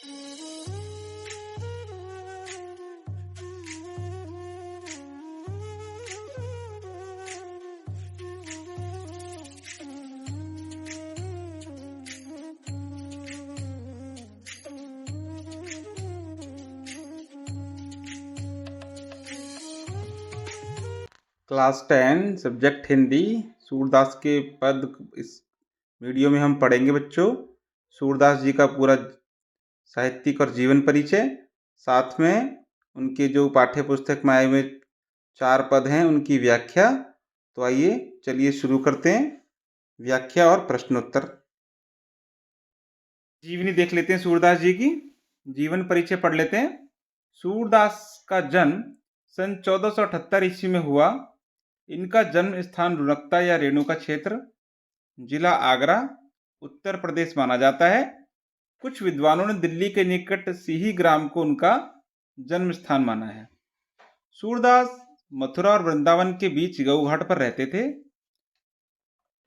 Class 10 subject Hindi Surdas के पद इस वीडियो में हम पढ़ेंगे बच्चों। सूरदास जी का पूरा साहित्यिक और जीवन परिचय, साथ में उनके जो पाठ्य पुस्तक में आए हुए 4 पद हैं उनकी व्याख्या। तो आइए चलिए शुरू करते हैं व्याख्या और प्रश्नोत्तर। जीवनी देख लेते हैं सूरदास जी की, जीवन परिचय पढ़ लेते हैं। सूरदास का जन्म सन 1478 ईस्वी में हुआ। इनका जन्म स्थान रुणकता या रेणुका क्षेत्र, जिला आगरा, उत्तर प्रदेश माना जाता है। कुछ विद्वानों ने दिल्ली के निकट सिही ग्राम को उनका जन्म स्थान माना है। सूरदास मथुरा और वृंदावन के बीच गौघाट पर रहते थे।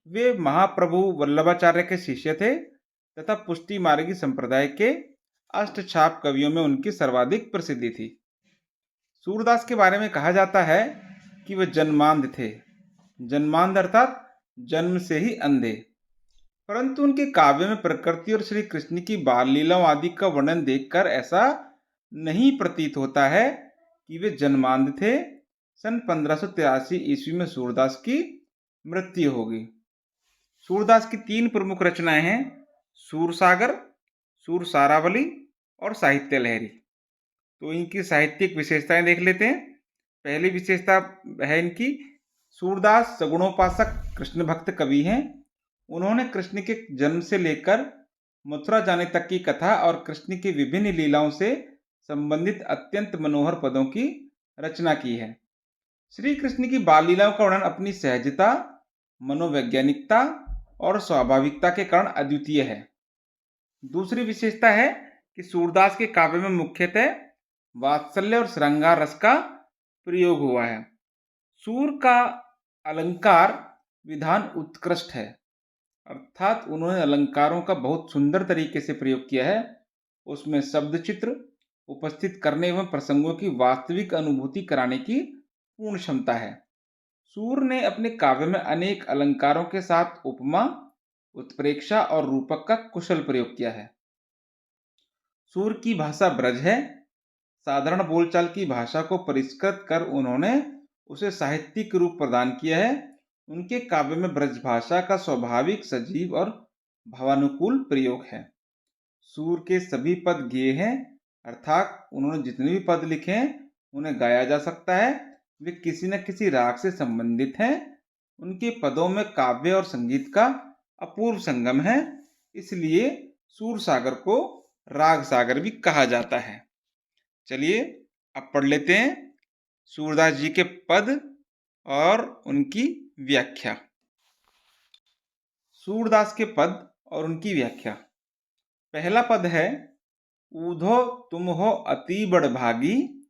वे महाप्रभु वल्लभाचार्य के शिष्य थे तथा पुष्टि मार्गी संप्रदाय के अष्टछाप कवियों में उनकी सर्वाधिक प्रसिद्धि थी। सूरदास के बारे में कहा जाता है कि वे जन्मांध थे। जन्मांध अर्थात जन्म से ही अंधे। परंतु उनके काव्य में प्रकृति और श्री कृष्ण की बाल लीलाओं आदि का वर्णन देखकर ऐसा नहीं प्रतीत होता है कि वे जन्मांध थे। सन 1583 ईस्वी में सूरदास की मृत्यु हो गई। सूरदास की 3 प्रमुख रचनाएं हैं, सूरसागर, सूरसारावली और साहित्य लहरी। तो इनकी साहित्यिक विशेषताएं देख लेते हैं। पहली विशेषता है इनकी, सूरदास सगुणोपासक कृष्ण भक्त कवि हैं। उन्होंने कृष्ण के जन्म से लेकर मथुरा जाने तक की कथा और कृष्ण की विभिन्न लीलाओं से संबंधित अत्यंत मनोहर पदों की रचना की है। श्री कृष्ण की बाल लीलाओं का वर्णन अपनी सहजता, मनोवैज्ञानिकता और स्वाभाविकता के कारण अद्वितीय है। दूसरी विशेषता है कि सूरदास के काव्य में मुख्यतः वात्सल्य और श्रृंगार रस का प्रयोग हुआ है। सूर का अलंकार विधान उत्कृष्ट है, अर्थात उन्होंने अलंकारों का बहुत सुंदर तरीके से प्रयोग किया है। उसमें शब्द चित्र उपस्थित करने एवं प्रसंगों की वास्तविक अनुभूति कराने की पूर्ण क्षमता है। सूर ने अपने काव्य में अनेक अलंकारों के साथ उपमा, उत्प्रेक्षा और रूपक का कुशल प्रयोग किया है। सूर की भाषा ब्रज है। साधारण बोलचाल की भाषा को परिष्कृत कर उन्होंने उसे साहित्यिक रूप प्रदान किया है। उनके काव्य में ब्रज भाषा का स्वाभाविक, सजीव और भावानुकूल प्रयोग है। सूर के सभी पद गेय हैं, अर्थात उन्होंने जितने भी पद लिखे हैं उन्हें गाया जा सकता है। वे किसी न किसी राग से संबंधित हैं। उनके पदों में काव्य और संगीत का अपूर्व संगम है, इसलिए सूर सागर को राग सागर भी कहा जाता है। चलिए अब पढ़ लेते हैं सूरदास जी के पद और उनकी व्याख्या। सूरदास के पद और उनकी व्याख्या। पहला पद है, ऊधो तुम हो अति बड़ भागी,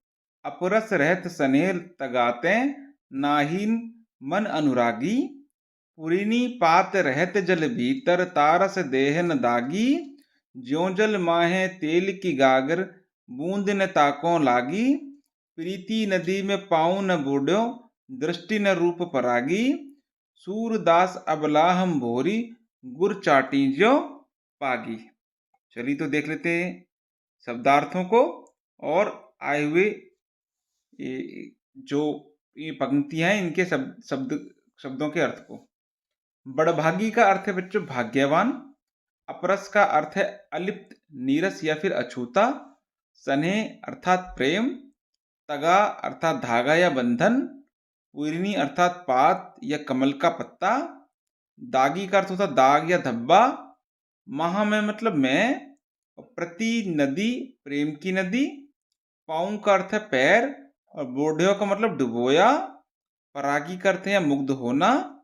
अपरस रहत सनेह तगाते, नाहीन मन अनुरागी, पुरीनी पात रहत जल भीतर, तारस देह न दागी, ज्यों जल माहे तेल की गागर, बूंद न ताकों लागी, प्रीति नदी में पाऊं न बूढ़ो, दृष्टि न रूप परागी, सूरदास अबलाहम भोरी, गुर चाटी ज्यो पागी। चलिए तो देख लेते हैं शब्दार्थों को और आए हुए जो ये पंक्तियां हैं इनके शब्दों के अर्थ को। बड़भागी का अर्थ है बच्चों भाग्यवान। अपरस का अर्थ है अलिप्त, नीरस या फिर अछूता। स्नेह अर्थात प्रेम। तगा अर्थात धागा या बंधन। पूर्णी अर्थात पात या कमल का पत्ता। दागी का अर्थ होता दाग या धब्बा। महा में मतलब मैं। प्रति नदी प्रेम की नदी। पाऊं का अर्थ है पैर और बोढ़ियों का मतलब डुबोया। परागी का अर्थ है मुग्ध होना।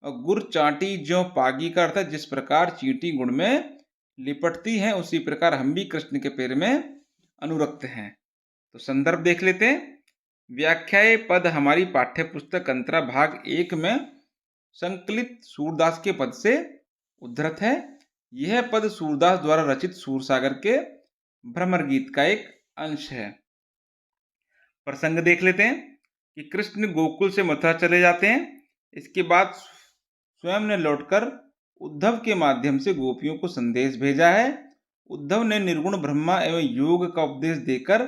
और गुर चाटी ज्यों पागी का अर्थ है जिस प्रकार चींटी गुड़ में लिपटती है उसी प्रकार हम भी कृष्ण के पैर में अनुरक्त हैं। तो संदर्भ देख लेते हैं। व्याख्याए पद हमारी पाठ्य पुस्तक अंतरा भाग 1 में संकलित सूरदास के पद से उद्धृत है। यह पद सूरदास द्वारा रचित सूरसागर के भ्रमर गीत का एक अंश है। प्रसंग देख लेते हैं कि कृष्ण गोकुल से मथुरा चले जाते हैं। इसके बाद स्वयं ने लौटकर उद्धव के माध्यम से गोपियों को संदेश भेजा है। उद्धव ने निर्गुण ब्रह्मा एवं योग का उपदेश देकर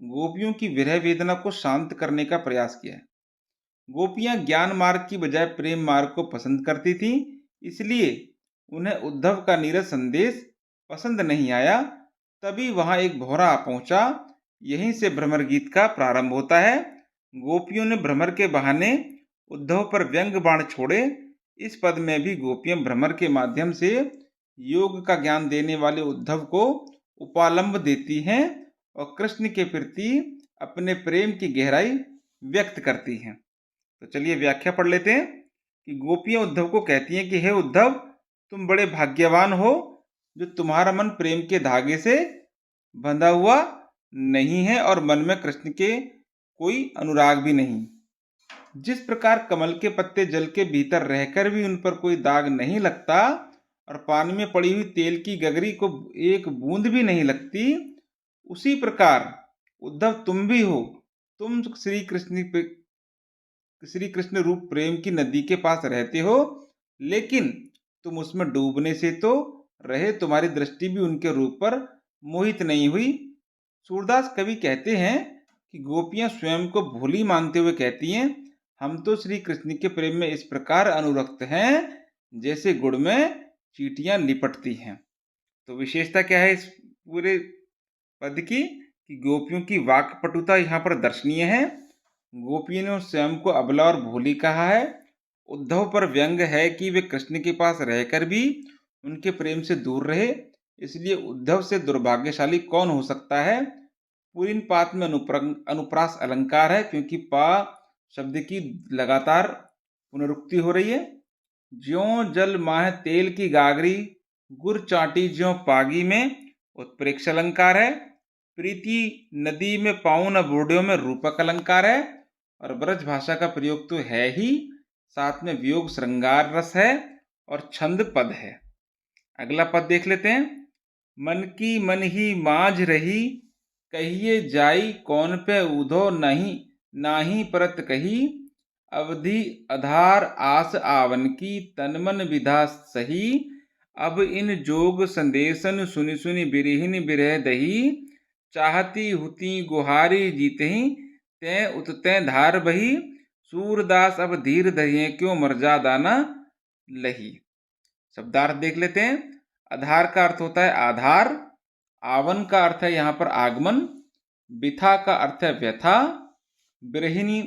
गोपियों की विरह वेदना को शांत करने का प्रयास किया है। गोपियां ज्ञान मार्ग की बजाय प्रेम मार्ग को पसंद करती थीं, इसलिए उन्हें उद्धव का नीरस संदेश पसंद नहीं आया। तभी वहां एक भौरा आ पहुंचा। यहीं से भ्रमर गीत का प्रारंभ होता है। गोपियों ने भ्रमर के बहाने उद्धव पर व्यंग बाण छोड़े। इस पद में भी गोपियां भ्रमर के माध्यम से योग का ज्ञान देने वाले उद्धव को उपालंब देती हैं और कृष्ण के प्रति अपने प्रेम की गहराई व्यक्त करती हैं। तो चलिए व्याख्या पढ़ लेते हैं कि गोपियां उद्धव को कहती हैं कि हे उद्धव, तुम बड़े भाग्यवान हो जो तुम्हारा मन प्रेम के धागे से बंधा हुआ नहीं है और मन में कृष्ण के कोई अनुराग भी नहीं। जिस प्रकार कमल के पत्ते जल के भीतर रहकर भी उन पर कोई दाग नहीं लगता और पानी में पड़ी हुई तेल की गगरी को एक बूंद भी नहीं लगती, उसी प्रकार उद्धव तुम भी हो। तुम श्री कृष्ण रूप प्रेम की नदी के पास रहते हो, लेकिन तुम उसमें डूबने से तो रहे, तुम्हारी दृष्टि भी उनके रूप पर मोहित नहीं हुई। सूरदास कवि कहते हैं कि गोपियां स्वयं को भोली मानते हुए कहती हैं, हम तो श्री कृष्ण के प्रेम में इस प्रकार अनुरक्त हैं जैसे गुड़ में चींटियां लिपटती हैं। तो विशेषता क्या है इस पूरे पद की कि गोपियों की वाक्पटुता यहाँ पर दर्शनीय है। गोपियों ने स्वयं को अबला और भोली कहा है। उद्धव पर व्यंग है कि वे कृष्ण के पास रहकर भी उनके प्रेम से दूर रहे, इसलिए उद्धव से दुर्भाग्यशाली कौन हो सकता है। पूरी पात में अनुप्रास अलंकार है, क्योंकि पा शब्द की लगातार पुनरुक्ति हो रही है। ज्यों जल माह तेल की गागरी, गुर चाटी ज्यों पागी में उत्प्रेक्ष अलंकार है। प्रीति नदी में पाऊं न बूढ़ियों में रूपक अलंकार है। और ब्रज भाषा का प्रयोग तो है ही, साथ में वियोग श्रृंगार रस है और छंद पद है। अगला पद देख लेते हैं। मन की मन ही मांझ रही, कहिए जाई कौन पे उधो नहीं, नाही परत कही, अवधि आधार आस आवन की, तन मन विधा सही, अब इन जोग संदेशन सुनि सुनि बिरहिन बिरह दही, चाहती हुती गुहारी जीतही, तै उततै धार बही, सूरदास अब धीर धरिए क्यों मर्यादा न लही। शब्दार्थ देख लेते हैं। आधार का अर्थ होता है आधार, आवन का अर्थ है यहाँ पर आगमन, बिथा का अर्थ है व्यथा, बिरहिनी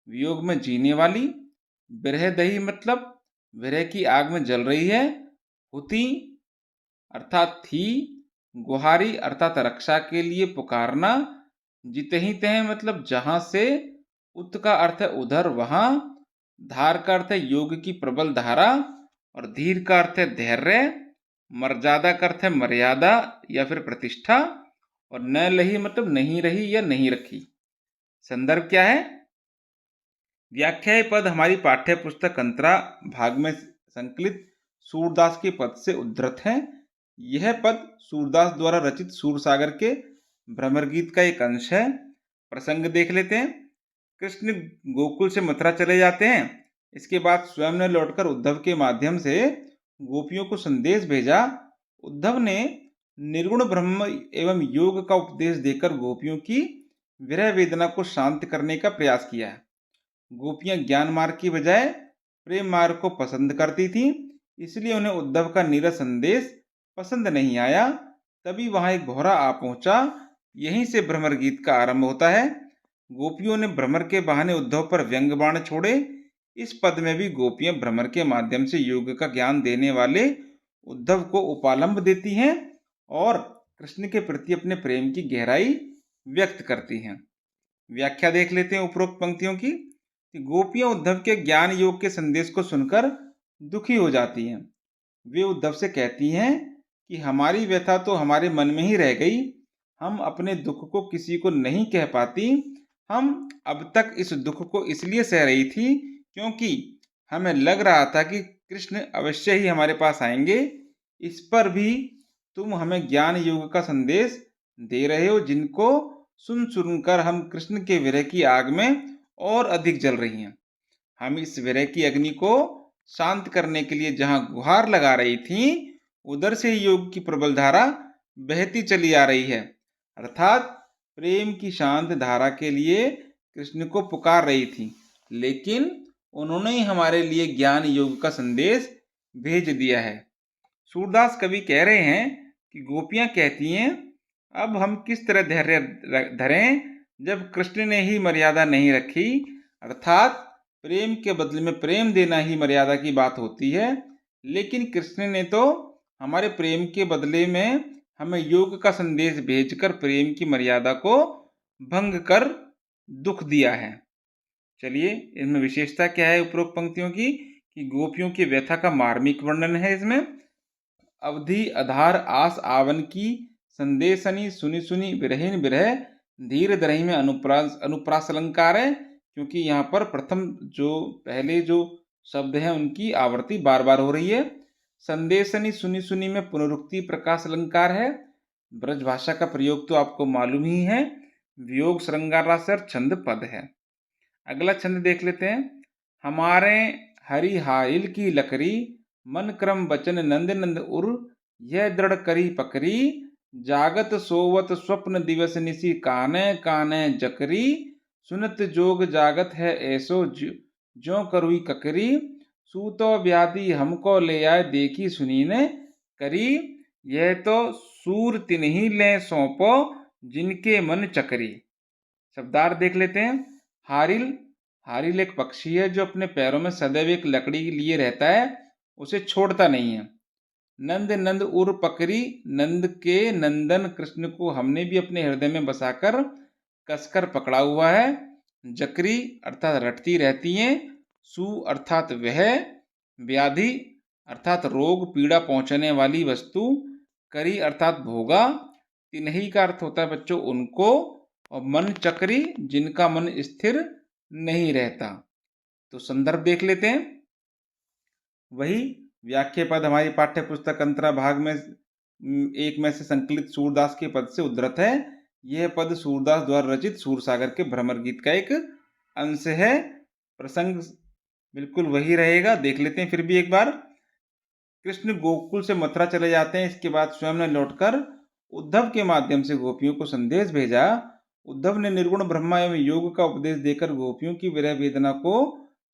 वियोग में जीने वाली, बिरह दही मतलब विरह की आग में जल रही है, हुती अर्थात थी, गुहारी अर्थात रक्षा के लिए पुकारना, जितही तह मतलब जहां से, उत का अर्थ है उधर वहां, धार का अर्थ है योग की प्रबल धारा और धीर का अर्थ है धैर्य, मर्यादा का अर्थ है मर्यादा या फिर प्रतिष्ठा और न लही मतलब नहीं रही या नहीं रखी। संदर्भ क्या है? व्याख्या पद हमारी पाठ्य पुस्तक अंतरा भाग में संकलित सूरदास के पद से उद्धृत हैं। यह पद सूरदास द्वारा रचित सूरसागर के भ्रमर गीत का एक अंश है। प्रसंग देख लेते हैं। कृष्ण गोकुल से मथुरा चले जाते हैं। इसके बाद स्वयं ने लौटकर उद्धव के माध्यम से गोपियों को संदेश भेजा। उद्धव ने निर्गुण ब्रह्म एवं योग का उपदेश देकर गोपियों की विरह वेदना को शांत करने का प्रयास किया। गोपियां ज्ञान मार्ग की बजाय प्रेम मार्ग को पसंद करती थीं, इसलिए उन्हें उद्धव का नीरस संदेश पसंद नहीं आया। तभी वहां एक भौरा आ पहुंचा। यहीं से भ्रमर गीत का आरंभ होता है। गोपियों ने भ्रमर के बहाने उद्धव पर व्यंग बाण छोड़े। इस पद में भी गोपियां भ्रमर के माध्यम से योग का ज्ञान देने वाले उद्धव को उपालंब देती हैं और कृष्ण के प्रति अपने प्रेम की गहराई व्यक्त करती हैं। व्याख्या देख लेते हैं उपरोक्त पंक्तियों की कि गोपियां उद्धव के ज्ञान योग के संदेश को सुनकर दुखी हो जाती हैं। वे उद्धव से कहती हैं कि हमारी व्यथा तो हमारे मन में ही रह गई, हम अपने दुख को किसी को नहीं कह पाती। हम अब तक इस दुख को इसलिए सह रही थी क्योंकि हमें लग रहा था कि कृष्ण अवश्य ही हमारे पास आएंगे। इस पर भी तुम हमें ज्ञान योग का संदेश दे रहे हो, जिनको सुन सुनकर हम कृष्ण के विरह की आग में और अधिक जल रही हैं। हम इस विरह की अग्नि को शांत करने के लिए जहां गुहार लगा रही थी, उधर से योग की प्रबल धारा बहती चली आ रही है, अर्थात प्रेम की शांत धारा के लिए कृष्ण को पुकार रही थी। लेकिन उन्होंने ही हमारे लिए ज्ञान योग का संदेश भेज दिया है। सूरदास कवि कह रहे हैं कि गोपियां कहती हैं, अब हम किस तरह धैर्य धरें जब कृष्ण ने ही मर्यादा नहीं रखी, अर्थात प्रेम के बदले में प्रेम देना ही मर्यादा की बात होती है। लेकिन कृष्ण ने तो हमारे प्रेम के बदले में हमें योग का संदेश भेजकर प्रेम की मर्यादा को भंग कर दुख दिया है। चलिए, इनमें विशेषता क्या है उपरोक्त पंक्तियों की, कि गोपियों की व्यथा का मार्मिक वर्णन है इसमें। अवधि आधार आस आवन की संदेशनी सुनी सुनी विरहीन विरह धीर दरही में अनुप्रास अलंकार है, क्योंकि यहाँ पर प्रथम जो पहले जो शब्द है उनकी आवृत्ति बार बार हो रही है। संदेशनी सुनी सुनी में पुनरुक्ति प्रकाश अलंकार है। ब्रज भाषा का प्रयोग तो आपको मालूम ही है, वियोग श्रृंगारासर छंद पद है। अगला छंद देख लेते हैं। हमारे हरि हाइल की लकड़ी मन क्रम वचन नंद नंद उर, यह दृढ़ करी पकरी जागत सोवत स्वप्न दिवस निसी, काने काने जकरी सुनत जोग जागत है ऐसो ज्यों करुई ककरी, सूतो व्याधि हमको ले आए देखी सुनी ने करी, यह तो सूर तिन्ही ले सौंपो जिनके मन चकरी। शब्दार्थ देख लेते हैं। हारिल, हारिल एक पक्षी है जो अपने पैरों में सदैव एक लकड़ी लिए रहता है, उसे छोड़ता नहीं है। नंद नंद उर पकड़ी, नंद के नंदन कृष्ण को हमने भी अपने हृदय में बसाकर कसकर पकड़ा हुआ है। जकरी अर्थात रटती रहती हैं। सु अर्थात वह, व्याधि अर्थात रोग पीड़ा पहुंचाने वाली वस्तु, करी अर्थात भोगा, तिन्ही का अर्थ होता है बच्चों उनको, और मन चक्री जिनका मन स्थिर नहीं रहता। तो संदर्भ देख लेते हैं। वही व्याख्या पद हमारी पाठ्य पुस्तक अंतरा भाग में एक में से संकलित सूरदास के पद से उद्धृत है। यह पद सूरदास द्वारा रचित सूरसागर के भ्रमर गीत का एक अंश है। प्रसंग बिल्कुल वही रहेगा, देख लेते हैं फिर भी एक बार। कृष्ण गोकुल से मथुरा चले जाते हैं, इसके बाद स्वयं ने लौटकर उद्धव के माध्यम से गोपियों को संदेश भेजा। उद्धव ने निर्गुण ब्रह्मा एवं योग का उपदेश देकर गोपियों की विरह वेदना को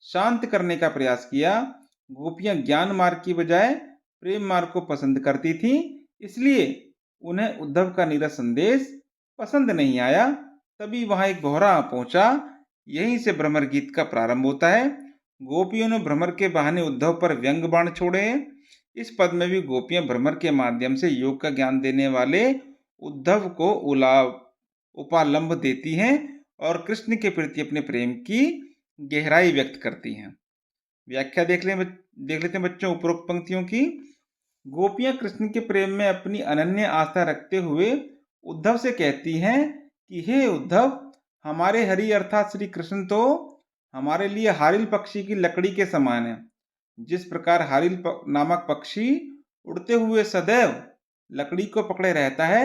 शांत करने का प्रयास किया। गोपियां ज्ञान मार्ग की बजाय प्रेम मार्ग को पसंद करती थीं, इसलिए उन्हें उद्धव का नीरस संदेश पसंद नहीं आया। तभी वहां एक भौरा पहुंचा। यहीं से भ्रमर गीत का प्रारंभ होता है। गोपियों ने भ्रमर के बहाने उद्धव पर व्यंग बाण छोड़े। इस पद में भी गोपियां भ्रमर के माध्यम से योग का ज्ञान देने वाले उद्धव को उपालंब देती हैं और कृष्ण के प्रति अपने प्रेम की गहराई व्यक्त करती हैं। व्याख्या देख लेते हैं बच्चों उपरोक्त पंक्तियों की। गोपियां कृष्ण के प्रेम में अपनी अनन्य आस्था रखते हुए उद्धव से कहती हैं कि हे उद्धव, हमारे हरि अर्थात श्री कृष्ण तो हमारे लिए हारिल पक्षी की लकड़ी के समान है। जिस प्रकार हारिल नामक पक्षी उड़ते हुए सदैव लकड़ी को पकड़े रहता है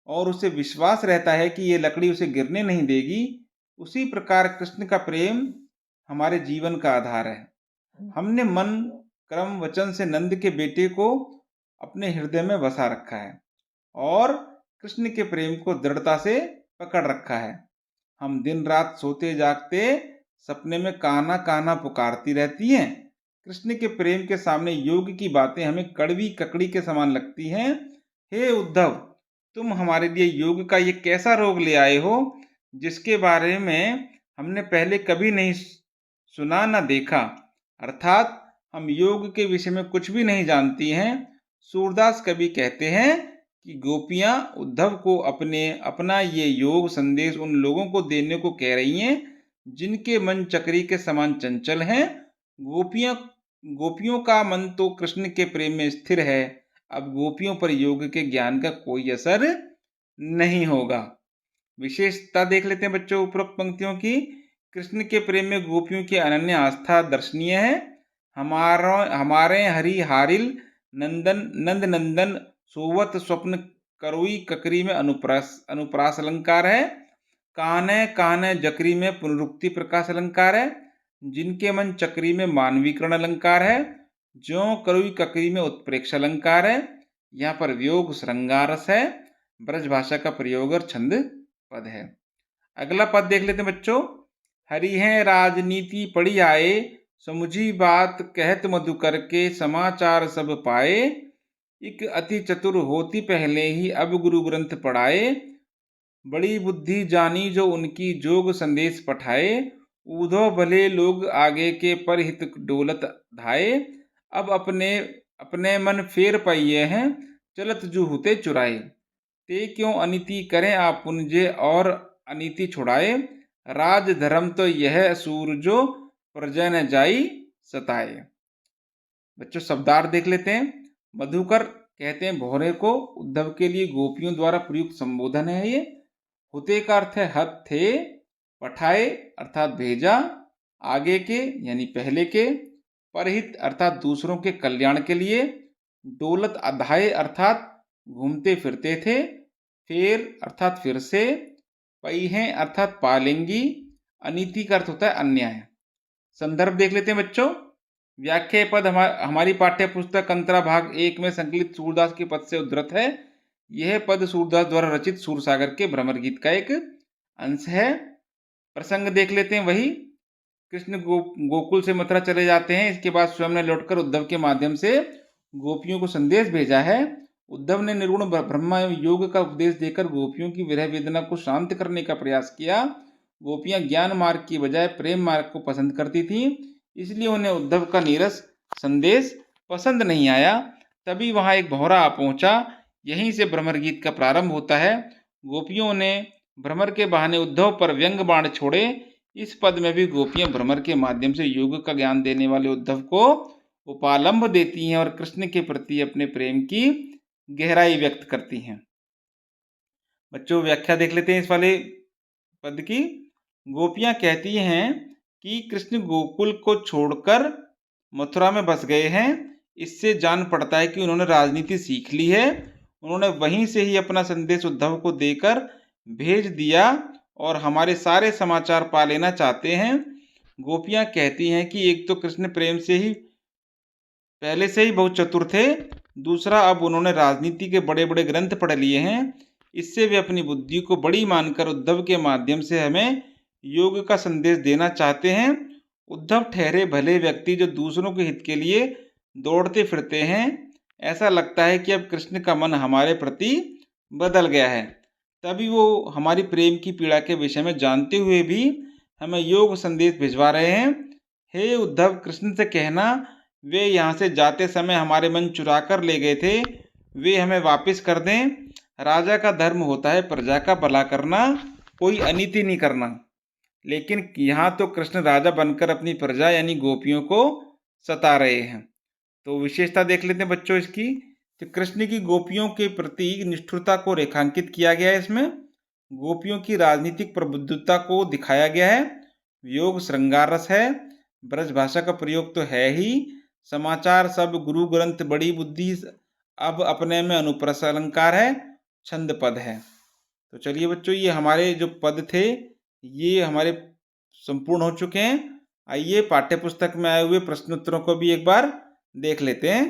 और उसे विश्वास रहता है कि ये लकड़ी उसे गिरने नहीं देगी, उसी प्रकार कृष्ण का प्रेम हमारे जीवन का आधार है। हमने मन क्रम वचन से नंद के बेटे को अपने हृदय में बसा रखा है और कृष्ण के प्रेम को दृढ़ता से पकड़ रखा है। हम दिन रात सोते जागते सपने में कान्हा कान्हा पुकारती रहती हैं। कृष्ण के प्रेम के सामने योग की बातें हमें कड़वी ककड़ी के समान लगती हैं। हे उद्धव, तुम हमारे लिए योग का ये कैसा रोग ले आए हो जिसके बारे में हमने पहले कभी नहीं सुना न देखा, अर्थात हम योग के विषय में कुछ भी नहीं जानती हैं। सूरदास कवि कहते हैं कि गोपियां उद्धव को अपना ये योग संदेश उन लोगों को देने को कह रही हैं जिनके मन चक्री के समान चंचल हैं। गोपियों का मन तो कृष्ण के प्रेम में स्थिर है। अब गोपियों पर योग के ज्ञान का कोई असर नहीं होगा। विशेषता देख लेते हैं बच्चों उपरोक्त पंक्तियों की। कृष्ण के प्रेम में गोपियों की अनन्य आस्था दर्शनीय है। हमारे हरि हारिल नंद नंदन सोवत स्वप्न करुई ककरी में अनुप्रास अलंकार है। काने काने जकरी में पुनरुक्ति प्रकाश अलंकार है। जिनके मन चक्री में मानवीकरण अलंकार है। ज्यों करुई ककरी में उत्प्रेक्ष अलंकार है। यहाँ पर वियोग श्रृंगारस है। ब्रज भाषा का प्रयोग और छंद पद है। अगला पद देख लेते हैं बच्चों। हरि है राजनीति पढ़ी आए, समुझी बात कहत मधुकर के, समाचार सब पाए। इक अति चतुर होती पहले ही, अब गुरु ग्रंथ पढ़ाए। बड़ी बुद्धि जानी जो उनकी, जोग संदेश पठाए। ऊधो भले लोग आगे के, पर हित डोलत धाये। अब अपने अपने मन फेर पाइये हैं, चलत जू हुते चुराए। ते क्यों अनिति करें आप पुंजे, और अनिति छुड़ाए। राज धर्म तो यह असूर जो, प्रजा न जाई सताए। बच्चों शब्दार्थ देख लेते हैं। मधुकर कहते हैं भौरे को, उद्धव के लिए गोपियों द्वारा प्रयुक्त संबोधन है ये। हुते का अर्थ है हत थे, पठाए अर्थात भेजा, आगे के यानी पहले के, परहित अर्थात दूसरों के कल्याण के लिए, डोलत अधाये अर्थात घूमते फिरते थे, फेर अर्थात फिर से, पई हैं अर्थात पालेंगी, अनीति का अर्थ होता है अन्याय। संदर्भ देख लेते हैं बच्चों। व्याख्या पद हमारी पाठ्य पुस्तक अंतरा भाग 1 में संकलित सूरदास के पद से उद्धृत है। यह पद सूरदास द्वारा रचित सूरसागर के भ्रमर गीत का एक अंश है। प्रसंग देख लेते हैं वही। कृष्ण गोकुल से मथुरा चले जाते हैं। इसके बाद स्वयं ने लौटकर उद्धव के माध्यम से गोपियों को संदेश भेजा है। उद्धव ने निर्गुण ब्रह्मा एवं योग का उपदेश देकर गोपियों की विरह वेदना को शांत करने का प्रयास किया। गोपियां ज्ञान मार्ग की बजाय प्रेम मार्ग को पसंद करती थीं, इसलिए उन्हें उद्धव का नीरस संदेश पसंद नहीं आया। तभी वहां एक भौरा आ पहुंचा। यहीं से भ्रमर गीत का प्रारंभ होता है। गोपियों ने भ्रमर के बहाने उद्धव पर व्यंग बाण छोड़े। इस पद में भी गोपियां भ्रमर के माध्यम से योग का ज्ञान देने वाले उद्धव को उपालंब देती हैं और कृष्ण के प्रति अपने प्रेम की गहराई व्यक्त करती हैं। बच्चों व्याख्या देख लेते हैं इस वाले पद की। गोपियां कहती हैं कि कृष्ण गोकुल को छोड़कर मथुरा में बस गए हैं। इससे जान पड़ता है कि उन्होंने राजनीति सीख ली है। उन्होंने वहीं से ही अपना संदेश उद्धव को देकर भेज दिया और हमारे सारे समाचार पा लेना चाहते हैं। गोपियां कहती हैं कि एक तो कृष्ण प्रेम से ही पहले से ही बहुत चतुर थे, दूसरा अब उन्होंने राजनीति के बड़े बड़े ग्रंथ पढ़ लिए हैं। इससे वे अपनी बुद्धि को बड़ी मानकर उद्धव के माध्यम से हमें योग का संदेश देना चाहते हैं। उद्धव ठहरे भले व्यक्ति जो दूसरों के हित के लिए दौड़ते फिरते हैं। ऐसा लगता है कि अब कृष्ण का मन हमारे प्रति बदल गया है, तभी वो हमारी प्रेम की पीड़ा के विषय में जानते हुए भी हमें योग संदेश भिजवा रहे हैं। हे उद्धव, कृष्ण से कहना वे यहाँ से जाते समय हमारे मन चुरा कर ले गए थे, वे हमें वापस कर दें। राजा का धर्म होता है प्रजा का भला करना, कोई अनीति नहीं करना। लेकिन यहाँ तो कृष्ण राजा बनकर अपनी प्रजा यानी गोपियों को सता रहे हैं। तो विशेषता देख लेते हैं बच्चों इसकी। तो कृष्ण की गोपियों के प्रति निष्ठुरता को रेखांकित किया गया है। इसमें गोपियों की राजनीतिक प्रबुद्धता को दिखाया गया है। योग श्रृंगार रस है। ब्रज भाषा का प्रयोग तो है ही। समाचार सब गुरु ग्रंथ बड़ी बुद्धि अब अपने में अनुप्रास अलंकार है। छंद पद है। तो चलिए बच्चों, ये हमारे जो पद थे ये हमारे संपूर्ण हो चुके हैं। आइए पाठ्य पुस्तक में आए हुए प्रश्नोत्तरों को भी एक बार देख लेते हैं।